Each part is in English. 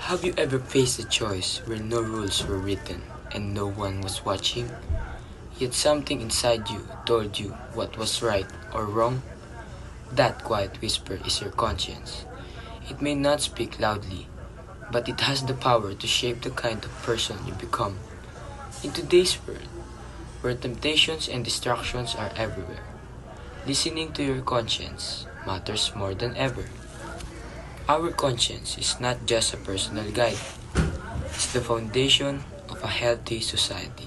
Have you ever faced a choice where no rules were written and no one was watching, yet something inside you told you what was right or wrong? That quiet whisper is your conscience. It may not speak loudly, but it has the power to shape the kind of person you become. In today's world, where temptations and distractions are everywhere, listening to your conscience matters more than ever. Our conscience is not just a personal guide, it's the foundation of a healthy society.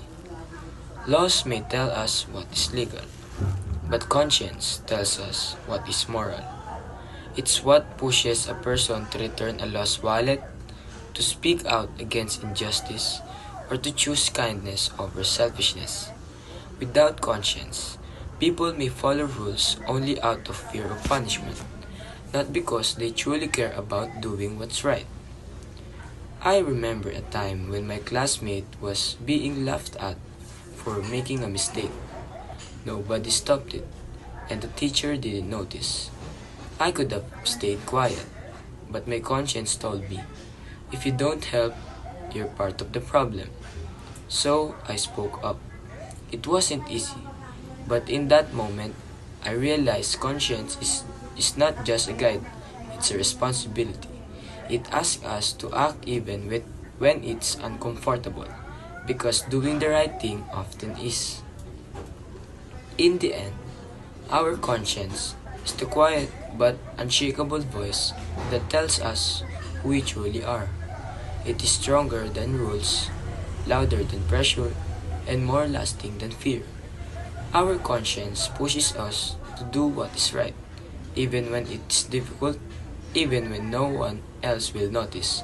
Laws may tell us what is legal, but conscience tells us what is moral. It's what pushes a person to return a lost wallet, to speak out against injustice, or to choose kindness over selfishness. Without conscience, people may follow rules only out of fear of punishment, not because they truly care about doing what's right. I remember a time when my classmate was being laughed at for making a mistake. Nobody stopped it, and the teacher didn't notice. I could have stayed quiet, but my conscience told me, if you don't help, you're part of the problem. So I spoke up. It wasn't easy, but in that moment, I realized conscience is not just a guide, it's a responsibility. It asks us to act even when it's uncomfortable, because doing the right thing often is. In the end, our conscience is the quiet but unshakable voice that tells us who we truly are. It is stronger than rules, louder than pressure, and more lasting than fear. Our conscience pushes us to do what is right, even when it's difficult, even when no one else will notice,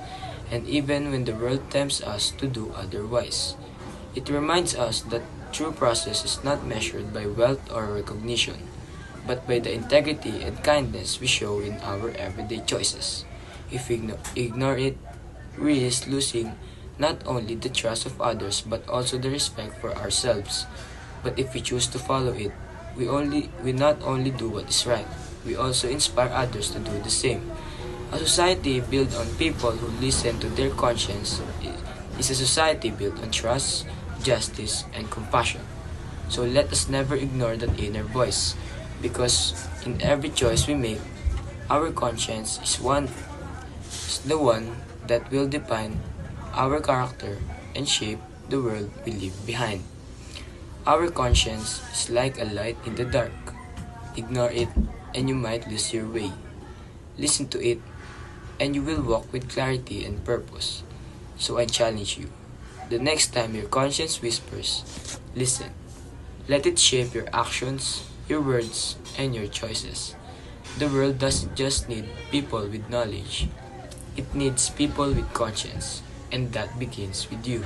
and even when the world tempts us to do otherwise. It reminds us that true process is not measured by wealth or recognition, but by the integrity and kindness we show in our everyday choices. If we ignore it, we risk losing not only the trust of others but also the respect for ourselves. But if we choose to follow it, we not only do what is right, we also inspire others to do the same. A society built on people who listen to their conscience is a society built on trust, justice, and compassion. So let us never ignore that inner voice, because in every choice we make, our conscience is the one that will define our character and shape the world we leave behind. Our conscience is like a light in the dark. Ignore it and you might lose your way. Listen to it and you will walk with clarity and purpose. So I challenge you. The next time your conscience whispers, listen. Let it shape your actions, your words, and your choices. The world doesn't just need people with knowledge. It needs people with conscience. And that begins with you.